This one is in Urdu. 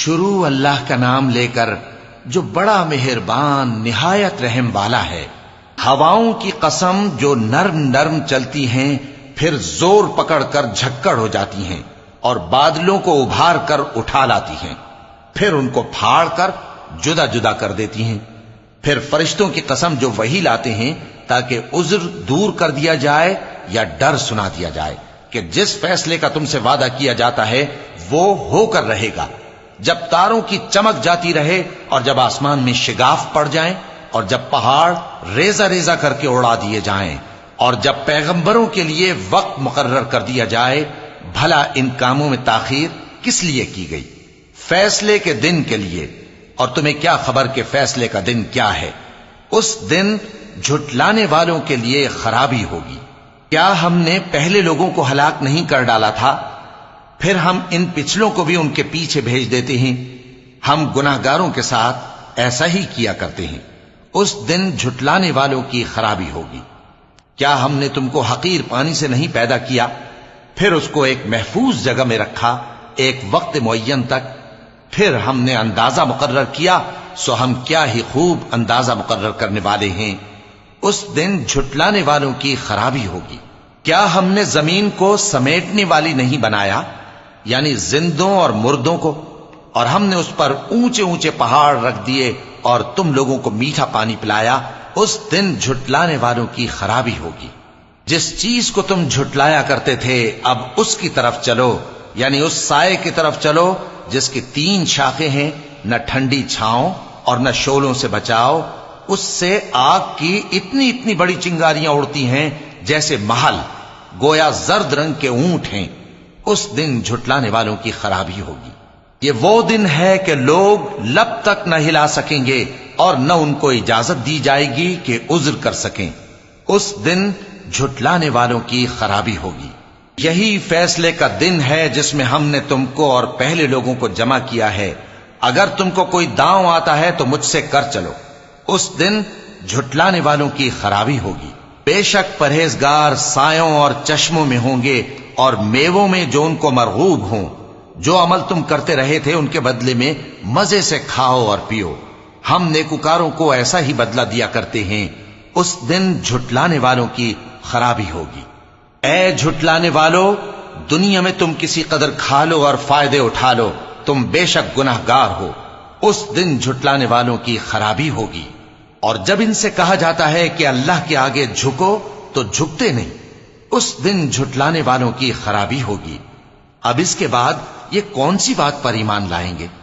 شروع اللہ کا نام لے کر جو بڑا مہربان نہایت رحم والا ہے۔ ہواؤں کی قسم جو نرم نرم چلتی ہیں پھر زور پکڑ کر جھکڑ ہو جاتی ہیں اور بادلوں کو ابھار کر اٹھا لاتی ہیں، پھر ان کو پھاڑ کر جدا جدا کر دیتی ہیں۔ پھر فرشتوں کی قسم جو وحی لاتے ہیں تاکہ عذر دور کر دیا جائے یا ڈر سنا دیا جائے کہ جس فیصلے کا تم سے وعدہ کیا جاتا ہے وہ ہو کر رہے گا، جب تاروں کی چمک جاتی رہے اور جب آسمان میں شگاف پڑ جائیں اور جب پہاڑ ریزہ ریزہ کر کے اڑا دیے جائیں اور جب پیغمبروں کے لیے وقت مقرر کر دیا جائے، بھلا ان کاموں میں تاخیر کس لیے کی گئی؟ فیصلے کے دن کے لیے، اور تمہیں کیا خبر کہ فیصلے کا دن کیا ہے؟ اس دن جھٹلانے والوں کے لیے خرابی ہوگی۔ کیا ہم نے پہلے لوگوں کو ہلاک نہیں کر ڈالا تھا؟ پھر ہم ان پچھلوں کو بھی ان کے پیچھے بھیج دیتے ہیں۔ ہم گناہگاروں کے ساتھ ایسا ہی کیا کرتے ہیں۔ اس دن جھٹلانے والوں کی خرابی ہوگی۔ کیا ہم نے تم کو حقیر پانی سے نہیں پیدا کیا، پھر اس کو ایک محفوظ جگہ میں رکھا ایک وقت معین تک، پھر ہم نے اندازہ مقرر کیا، سو ہم کیا ہی خوب اندازہ مقرر کرنے والے ہیں۔ اس دن جھٹلانے والوں کی خرابی ہوگی۔ کیا ہم نے زمین کو سمیٹنے والی نہیں بنایا، یعنی زندوں اور مردوں کو، اور ہم نے اس پر اونچے اونچے پہاڑ رکھ دیے اور تم لوگوں کو میٹھا پانی پلایا؟ اس دن جھٹلانے والوں کی خرابی ہوگی۔ جس چیز کو تم جھٹلایا کرتے تھے اب اس کی طرف چلو، یعنی اس سائے کی طرف چلو جس کی 3 شاخیں ہیں، نہ ٹھنڈی چھاؤں اور نہ شولوں سے بچاؤ۔ اس سے آگ کی اتنی اتنی بڑی چنگاریاں اڑتی ہیں جیسے محل، گویا زرد رنگ کے اونٹ ہیں۔ اس دن جھٹلانے والوں کی خرابی ہوگی۔ یہ وہ دن ہے کہ لوگ لب تک نہ ہلا سکیں گے اور نہ ان کو اجازت دی جائے گی کہ عذر کر سکیں۔ اس دن جھٹلانے والوں کی خرابی ہوگی۔ یہی فیصلے کا دن ہے جس میں ہم نے تم کو اور پہلے لوگوں کو جمع کیا ہے۔ اگر تم کو کوئی داؤں آتا ہے تو مجھ سے کر چلو۔ اس دن جھٹلانے والوں کی خرابی ہوگی۔ بے شک پرہیزگار سایوں اور چشموں میں ہوں گے اور میووں میں جو ان کو مرغوب ہوں۔ جو عمل تم کرتے رہے تھے ان کے بدلے میں مزے سے کھاؤ اور پیو۔ ہم نیکوکاروں کو ایسا ہی بدلہ دیا کرتے ہیں۔ اس دن جھٹلانے والوں کی خرابی ہوگی۔ اے جھٹلانے والو، دنیا میں تم کسی قدر کھا لو اور فائدے اٹھا لو، تم بے شک گناہگار ہو۔ اس دن جھٹلانے والوں کی خرابی ہوگی۔ اور جب ان سے کہا جاتا ہے کہ اللہ کے آگے جھکو تو جھکتے نہیں۔ اس دن جھٹلانے والوں کی خرابی ہوگی۔ اب اس کے بعد یہ کون سی بات پر ایمان لائیں گے؟